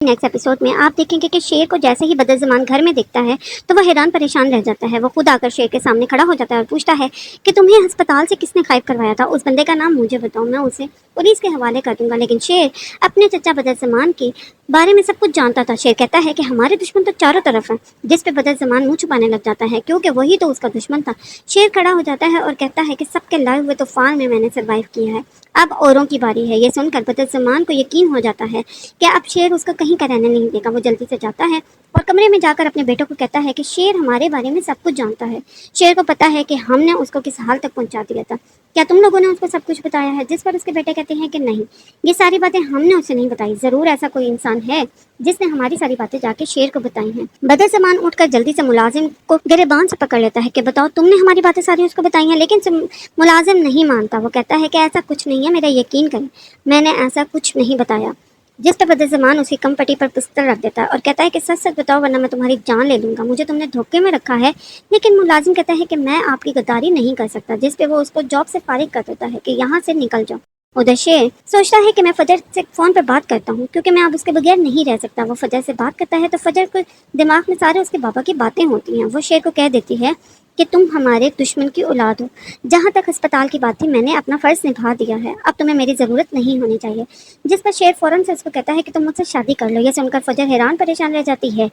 Next episode میں آپ دیکھیں گے کہ شیر کو جیسے ہی بدرزمان گھر میں دیکھتا ہے تو وہ حیران پریشان رہ جاتا ہے۔ وہ خود آ کر شیر کے سامنے کھڑا ہو جاتا ہے اور پوچھتا ہے کہ تمہیں ہسپتال سے کس نے غائب کروایا تھا؟ اس بندے کا نام مجھے بتاؤ، میں اسے پولیس کے حوالے کر دوں گا۔ لیکن شیر اپنے چچا بدرزمان کے بارے میں سب کچھ جانتا تھا۔ شیر کہتا ہے کہ ہمارے دشمن تو چاروں طرف ہیں، جس پہ بدرزمان منہ چھپانے لگ جاتا ہے کیونکہ وہی تو اس کا دشمن تھا۔ شیر کھڑا ہو جاتا ہے اور کہتا ہے کہ سب کے لائے ہوئے طوفان میں نے سروائیو کیا ہے، اب اوروں کی باری ہے۔ یہ سن کر بدرزمان کو یقین ہو جاتا ہے کہ اب شیر اس کا کہیں کا رہنے نہیں دے گا۔ وہ جلدی سے جاتا ہے اور کمرے میں جا کر اپنے بیٹوں کو کہتا ہے کہ شیر ہمارے بارے میں سب کچھ جانتا ہے۔ شیر کو پتا ہے کہ ہم نے اس کو کس حال تک پہنچا دیا تھا، کیا تم لوگوں نے اس کو سب کچھ بتایا ہے؟ جس پر اس کے بیٹے کہتے ہیں کہ نہیں، یہ ساری باتیں ہم نے اسے نہیں بتائی، ضرور ایسا کوئی انسان ہے جس نے ہماری ساری باتیں جا کے شیر کو بتائی ہیں۔ بدرزمان اٹھ کر جلدی سے ملازم کو گریبان سے پکڑ لیتا ہے کہ بتاؤ تم نے ہماری باتیں ساری اس کو بتائی ہیں، لیکن ملازم نہیں مانتا۔ وہ کہتا ہے کہ ایسا کچھ نہیں ہے، میرا یقین کریں، میں نے ایسا کچھ نہیں بتایا۔ جس پر بدرزمان اسی کم پٹی پر پستل رکھ دیتا ہے اور کہتا ہے کہ سچ سچ بتاؤ ورنہ میں تمہاری جان لے لوں گا، مجھے تم نے دھوکے میں رکھا ہے۔ لیکن ملازم کہتا ہے کہ میں آپ کی غداری نہیں کر سکتا، جس پہ وہ اس کو جاب سے فارغ کر دیتا ہے کہ یہاں سے نکل جاؤ۔ ادھر شیر سوچتا ہے کہ میں فجر سے فون پر بات کرتا ہوں کیونکہ میں اب اس کے بغیر نہیں رہ سکتا۔ وہ فجر سے بات کرتا ہے تو فجر کو دماغ میں سارے اس کے بابا کی باتیں ہوتی ہیں۔ وہ شیر کو کہہ دیتی ہے کہ تم ہمارے دشمن کی اولاد ہو، جہاں تک ہسپتال کی بات تھی میں نے اپنا فرض نبھا دیا ہے، اب تمہیں میری ضرورت نہیں ہونی چاہیے۔ جس پر شیر فوراً سے اس کو کہتا ہے کہ تم مجھ سے شادی کر لو۔ یہ سن کر فجر حیران پریشان رہ جاتی ہے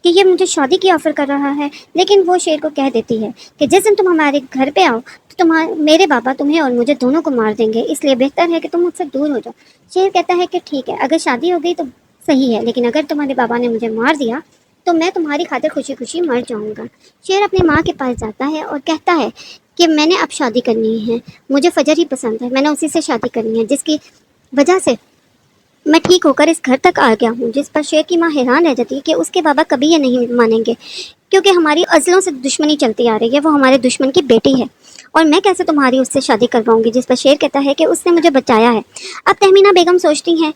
کہ یہ مجھے شادی کی آفر کر رہا ہے، لیکن وہ شیر کو کہہ دیتی ہے کہ جس دن تم ہمارے گھر پہ آؤ تو میرے بابا تمہیں اور مجھے دونوں کو مار دیں گے، اس لیے بہتر ہے کہ تم مجھ سے دور ہو جاؤ۔ شیر کہتا ہے کہ ٹھیک ہے، اگر شادی ہو گئی تو صحیح ہے، لیکن اگر تمہارے بابا نے مجھے مار دیا تو میں تمہاری خاطر خوشی خوشی مر جاؤں گا۔ شیر اپنی ماں کے پاس جاتا ہے اور کہتا ہے کہ میں نے اب شادی کرنی ہے، مجھے فجر ہی پسند ہے، میں نے اسی سے شادی کرنی ہے جس کی وجہ سے میں ٹھیک ہو کر اس گھر تک آ گیا ہوں۔ جس پر شیر کی ماں حیران رہ جاتی ہے کہ اس کے بابا کبھی یہ نہیں مانیں گے کیونکہ ہماری ازلوں سے دشمنی چلتی آ رہی ہے، وہ ہمارے دشمن کی بیٹی ہے اور میں کیسے تمہاری اس سے شادی کرواؤں گی؟ جس پر شیر کہتا ہے کہ اس نے مجھے بچایا ہے۔ اب تہمینہ بیگم سوچتی ہیں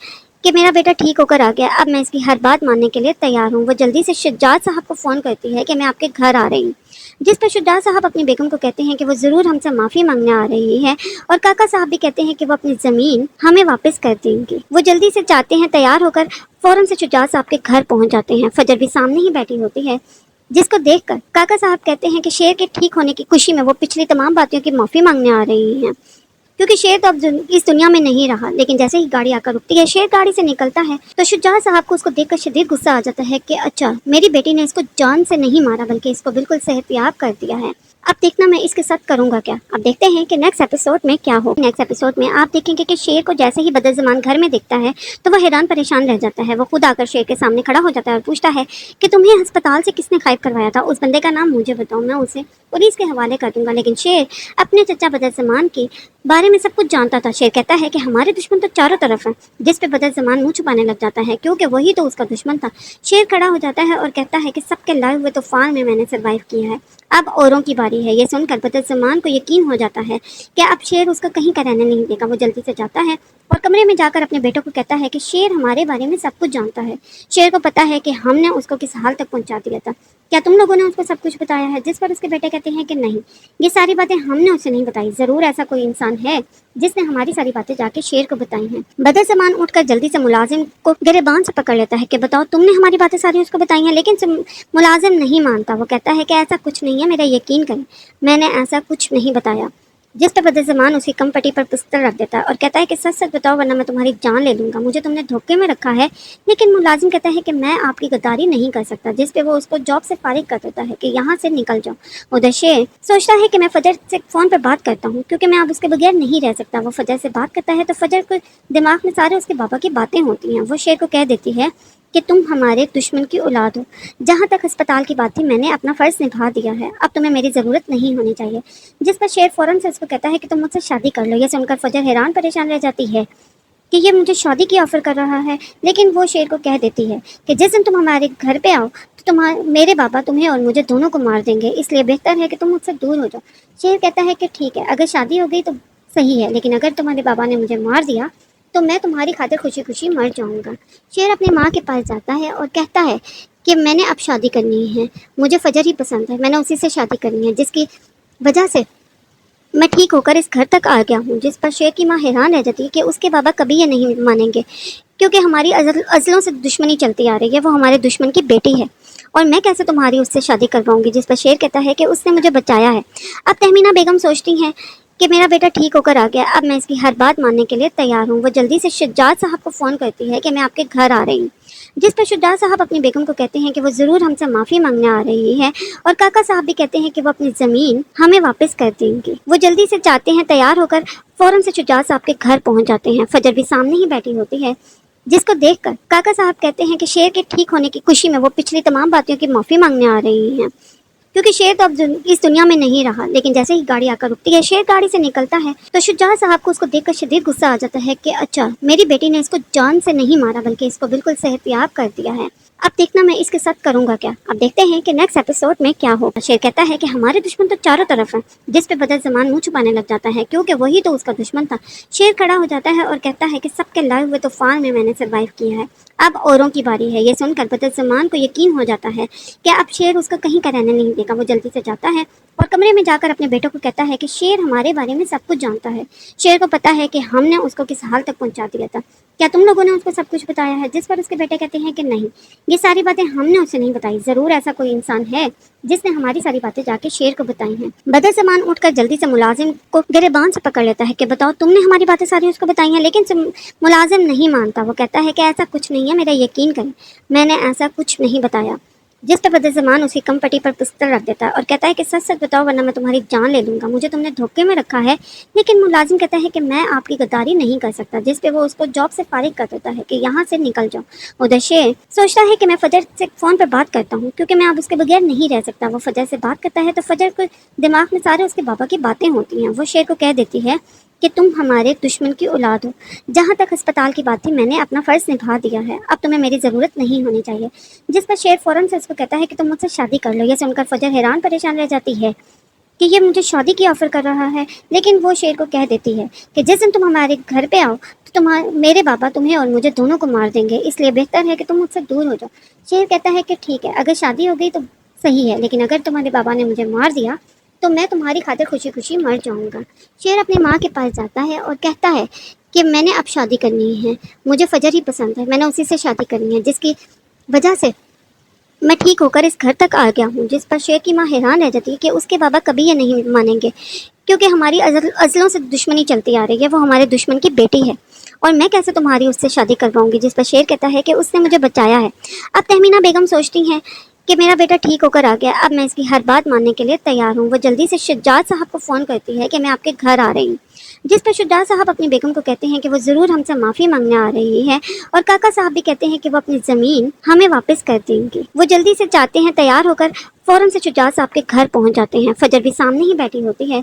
کہ میرا بیٹا ٹھیک ہو کر آ گیا، اب میں اس کی ہر بات ماننے کے لیے تیار ہوں۔ وہ جلدی سے شجاعت صاحب کو فون کرتی ہے کہ میں آپ کے گھر آ رہی ہوں، جس پر شجاعت صاحب اپنی بیگم کو کہتے ہیں کہ وہ ضرور ہم سے معافی مانگنے آ رہی ہے، اور کاکا صاحب بھی کہتے ہیں کہ وہ اپنی زمین ہمیں واپس کر دیں گے۔ وہ جلدی سے جاتے ہیں تیار ہو کر، فوراً سے شجاعت صاحب کے گھر پہنچ جاتے ہیں۔ فجر بھی سامنے ہی بیٹھی ہوتی ہے، جس کو دیکھ کر کاکا صاحب کہتے ہیں کہ شیر کے ٹھیک ہونے کی خوشی میں وہ پچھلی تمام باتوں کی معافی مانگنے آ رہی ہیں کیونکہ شیر تو اب اس دنیا میں نہیں رہا۔ لیکن جیسے ہی گاڑی آ کر رکتی ہے، شیر گاڑی سے نکلتا ہے تو شجاعت صاحب کو اس کو دیکھ کر شدید غصہ آ جاتا ہے کہ اچھا میری بیٹی نے اس کو جان سے نہیں مارا بلکہ اس کو بالکل صحت یاب کر دیا ہے، اب دیکھنا میں اس کے ساتھ کروں گا کیا۔ اب دیکھتے ہیں کہ نیکسٹ ایپیسوڈ میں کیا ہو۔ نیکسٹ ایپیسوڈ میں آپ دیکھیں گے کہ شیر کو جیسے ہی بدرزمان گھر میں دیکھتا ہے تو وہ حیران پریشان رہ جاتا ہے۔ وہ خود آ کر شیر کے سامنے کھڑا ہو جاتا ہے اور پوچھتا ہے کہ تمہیں ہسپتال سے کس نے غائب کروایا تھا؟ اس بندے کا نام مجھے بتاؤ، میں اسے پولیس کے حوالے کر دوں گا۔ لیکن شیر اپنے چچا بدرزمان کے بارے میں سب کچھ جانتا تھا۔ شیر کہتا ہے کہ ہمارے دشمن تو چاروں طرف ہیں، جس پہ بدرزمان منہ چھپانے لگ جاتا ہے کیونکہ وہی تو اس کا دشمن تھا۔ شیر کھڑا ہو جاتا ہے اور کہتا ہے کہ سب کے لائے ہوئے طوفان میں نے سروائیو کیا ہے، اب اوروں کی باری ہے۔ یہ سن کر بدرزمان کو یقین ہو جاتا ہے کہ اب شیر اس کا کہیں کا رہنے نہیں دے گا۔ وہ جلدی سے جاتا ہے اور کمرے میں جا کر اپنے بیٹوں کو کہتا ہے کہ شیر ہمارے بارے میں سب کچھ جانتا ہے۔ شیر کو پتا ہے کہ ہم نے اس کو کس حال تک پہنچا دیا تھا، کیا تم لوگوں نے اس کو سب کچھ بتایا ہے؟ جس پر اس کے بیٹے کہتے ہیں کہ نہیں، یہ ساری باتیں ہم نے اسے نہیں بتائی، ضرور ایسا کوئی انسان ہے جس نے ہماری ساری باتیں جا کے شیر کو بتائی ہیں۔ بدرزمان اٹھ کر جلدی سے ملازم کو گریبان سے پکڑ لیتا ہے کہ بتاؤ تم نے ہماری باتیں ساری اس کو بتائی ہیں، لیکن ملازم نہیں مانتا۔ وہ کہتا ہے کہ ایسا کچھ نہیں ہے، میرا یقین کریں، میں نے ایسا کچھ نہیں بتایا۔ جس پر بدرزمان اسی کم پٹی پر پستل رکھ دیتا ہے اور کہتا ہے کہ سچ سچ بتاؤ ورنہ میں تمہاری جان لے لوں گا، مجھے تم نے دھوکے میں رکھا ہے۔ لیکن ملازم کہتا ہے کہ میں آپ کی غداری نہیں کر سکتا، جس پہ وہ اس کو جاب سے فارغ کر دیتا ہے کہ یہاں سے نکل جاؤ۔ ادھر شیر سوچتا ہے کہ میں فجر سے فون پر بات کرتا ہوں کیونکہ میں اب اس کے بغیر نہیں رہ سکتا۔ وہ فجر سے بات کرتا ہے تو فجر کو دماغ میں سارے اس کے بابا کی باتیں ہوتی ہیں۔ وہ شیر کو کہہ دیتی ہے کہ تم ہمارے دشمن کی اولاد ہو، جہاں تک ہسپتال کی بات تھی میں نے اپنا فرض نبھا دیا ہے، اب تمہیں میری ضرورت نہیں ہونی چاہیے۔ جس پر شیر فوراً سے اس کو کہتا ہے کہ تم مجھ سے شادی کر لو۔ یہ سن کر فجر حیران پریشان رہ جاتی ہے کہ یہ مجھے شادی کی آفر کر رہا ہے، لیکن وہ شیر کو کہہ دیتی ہے کہ جس دن تم ہمارے گھر پہ آؤ تو میرے بابا تمہیں اور مجھے دونوں کو مار دیں گے، اس لیے بہتر ہے کہ تم مجھ سے دور ہو جاؤ۔ شیر کہتا ہے کہ ٹھیک ہے، اگر شادی ہو گئی تو صحیح ہے، لیکن اگر تمہارے بابا نے مجھے مار دیا تو میں تمہاری خاطر خوشی خوشی مر جاؤں گا۔ شیر اپنی ماں کے پاس جاتا ہے اور کہتا ہے کہ میں نے اب شادی کرنی ہے، مجھے فجر ہی پسند ہے، میں نے اسی سے شادی کرنی ہے جس کی وجہ سے میں ٹھیک ہو کر اس گھر تک آ گیا ہوں۔ جس پر شیر کی ماں حیران رہ جاتی ہے کہ اس کے بابا کبھی یہ نہیں مانیں گے کیونکہ ہماری ازلوں سے دشمنی چلتی آ رہی ہے، وہ ہمارے دشمن کی بیٹی ہے اور میں کیسے تمہاری اس سے شادی کرواؤں گی؟ جس پر شیر کہتا ہے کہ اس نے مجھے بچایا ہے۔ اب تہمینہ بیگم سوچتی ہیں کہ میرا بیٹا ٹھیک ہو کر آ گیا، اب میں اس کی ہر بات ماننے کے لیے تیار ہوں۔ وہ جلدی سے شجاعت صاحب کو فون کرتی ہے کہ میں آپ کے گھر آ رہی ہوں، جس پر شجاعت صاحب اپنی بیگم کو کہتے ہیں کہ وہ ضرور ہم سے معافی مانگنے آ رہی ہے، اور کاکا صاحب بھی کہتے ہیں کہ وہ اپنی زمین ہمیں واپس کر دیں گے۔ وہ جلدی سے چاہتے ہیں تیار ہو کر فوراً سے شجاعت صاحب کے گھر پہنچ جاتے ہیں۔ فجر بھی سامنے ہی بیٹھی ہوتی ہے، جس کو دیکھ کر کاکا صاحب کہتے ہیں کہ شیر کے ٹھیک ہونے کی خوشی میں وہ پچھلی تمام باتوں کی معافی مانگنے آ رہی ہیں، کیونکہ شیر تو اب اس دنیا میں نہیں رہا۔ لیکن جیسے ہی گاڑی آ کر رکتی ہے، شیر گاڑی سے نکلتا ہے تو شجاعت صاحب کو اس کو دیکھ کر شدید غصہ آ جاتا ہے کہ اچھا، میری بیٹی نے اس کو جان سے نہیں مارا بلکہ اس کو بالکل صحت یاب کر دیا ہے۔ اب دیکھنا میں اس کے ساتھ کروں گا کیا۔ اب دیکھتے ہیں کہ نیکسٹ ایپیسوڈ میں کیا ہوگا۔ شیر کہتا ہے کہ ہمارے دشمن تو چاروں طرف ہیں، جس پہ بدر زمان منہ چھپانے لگ جاتا ہے کیونکہ وہی تو اس کا دشمن تھا۔ شیر کھڑا ہو جاتا ہے اور کہتا ہے کہ سب کے لائے ہوئے طوفان میں نے سروائیو کیا ہے، اب اوروں کی باری ہے۔ یہ سن کر بدر زمان کو یقین ہو جاتا ہے کہ اب شیر اس کا کہیں کا رہنے نہیں دے گا۔ وہ جلدی سے جاتا ہے اور کمرے میں جا کر اپنے بیٹوں کو کہتا ہے کہ شیر ہمارے بارے میں سب کچھ جانتا ہے۔ شیر کو پتا ہے کہ ہم نے اس کو کس حال تک پہنچا دیا تھا، کیا تم لوگوں نے اس کو سب کچھ بتایا ہے؟ جس پر اس کے بیٹے کہتے ہیں کہ نہیں، یہ ساری باتیں ہم نے اسے نہیں بتائی، ضرور ایسا کوئی انسان ہے جس نے ہماری ساری باتیں جا کے شیر کو بتائی ہیں۔ بدر زمان اٹھ کر جلدی سے ملازم کو گریبان سے پکڑ لیتا ہے کہ بتاؤ، تم نے ہماری باتیں ساری اس کو بتائی ہیں؟ لیکن ملازم نہیں مانتا، وہ کہتا ہے کہ ایسا کچھ نہیں ہے، میرا یقین کریں، میں نے ایسا کچھ نہیں بتایا۔ جس پہ بدر زمان اس کی کم پٹی پر پستل رکھ دیتا ہے اور کہتا ہے کہ سچ سچ بتاؤ ورنہ میں تمہاری جان لے لوں گا، مجھے تم نے دھوکے میں رکھا ہے۔ لیکن ملازم کہتا ہے کہ میں آپ کی غداری نہیں کر سکتا، جس پہ وہ اس کو جاب سے فارغ کر دیتا ہے کہ یہاں سے نکل جاؤ۔ ادھر شیر سوچتا ہے کہ میں فجر سے فون پر بات کرتا ہوں کیونکہ میں اب اس کے بغیر نہیں رہ سکتا۔ وہ فجر سے بات کرتا ہے تو فجر کو دماغ میں سارے اس کے بابا کی باتیں ہوتی ہیں۔ وہ شیر کو کہہ دیتی ہے کہ تم ہمارے دشمن کی اولاد ہو، جہاں تک ہسپتال کی بات تھی میں نے اپنا فرض نبھا دیا ہے، اب تمہیں میری ضرورت نہیں ہونی چاہیے۔ جس پر شیر فوراً سے اس کو کہتا ہے کہ تم مجھ سے شادی کر لو۔ یہ سن کر فجر حیران پریشان رہ جاتی ہے کہ یہ مجھے شادی کی آفر کر رہا ہے، لیکن وہ شیر کو کہہ دیتی ہے کہ جس دن تم ہمارے گھر پہ آؤ تو میرے بابا تمہیں اور مجھے دونوں کو مار دیں گے، اس لیے بہتر ہے کہ تم مجھ سے دور ہو جاؤ۔ شیر کہتا ہے کہ ٹھیک ہے، اگر شادی ہو گئی تو صحیح ہے، لیکن اگر تمہارے بابا نے مجھے مار دیا تو میں تمہاری خاطر خوشی خوشی مر جاؤں گا۔ شیر اپنی ماں کے پاس جاتا ہے اور کہتا ہے کہ میں نے اب شادی کرنی ہے، مجھے فجر ہی پسند ہے، میں نے اسی سے شادی کرنی ہے، جس کی وجہ سے میں ٹھیک ہو کر اس گھر تک آ گیا ہوں۔ جس پر شیر کی ماں حیران رہ جاتی ہے کہ اس کے بابا کبھی یہ نہیں مانیں گے کیونکہ ہماری ازلوں سے دشمنی چلتی آ رہی ہے، وہ ہمارے دشمن کی بیٹی ہے اور میں کیسے تمہاری اس سے شادی کرواؤں گی؟ جس پر شیر کہتا ہے کہ اس نے مجھے بچایا ہے۔ اب تہمینہ بیگم سوچتی ہیں کہ میرا بیٹا ٹھیک ہو کر آ گیا، اب میں اس کی ہر بات ماننے کے لیے تیار ہوں۔ وہ جلدی سے شجاعت صاحب کو فون کرتی ہے کہ میں آپ کے گھر آ رہی ہوں، جس پر شجاعت صاحب اپنی بیگم کو کہتے ہیں کہ وہ ضرور ہم سے معافی مانگنے آ رہی ہے، اور کاکا صاحب بھی کہتے ہیں کہ وہ اپنی زمین ہمیں واپس کر دیں گے۔ وہ جلدی سے چاہتے ہیں تیار ہو کر فوراً سے شجاعت صاحب کے گھر پہنچ جاتے ہیں۔ فجر بھی سامنے ہی بیٹھی ہوتی ہے،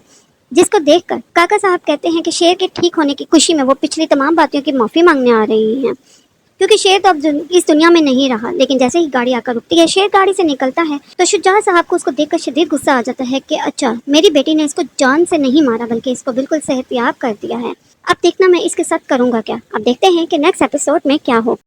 جس کو دیکھ کر کاکا صاحب کہتے ہیں کہ شیر کے ٹھیک ہونے کی خوشی میں وہ پچھلی تمام باتوں کی معافی مانگنے آ رہی ہیں، کیونکہ شیر تو اب اس دنیا میں نہیں رہا۔ لیکن جیسے ہی گاڑی آ کر رکتی ہے، شیر گاڑی سے نکلتا ہے تو شجاعت صاحب کو اس کو دیکھ کر شدید غصہ آ جاتا ہے کہ اچھا، میری بیٹی نے اس کو جان سے نہیں مارا بلکہ اس کو بالکل صحت یاب کر دیا ہے۔ اب دیکھنا میں اس کے ساتھ کروں گا کیا۔ اب دیکھتے ہیں کہ نیکسٹ ایپیسوڈ میں کیا ہوگا۔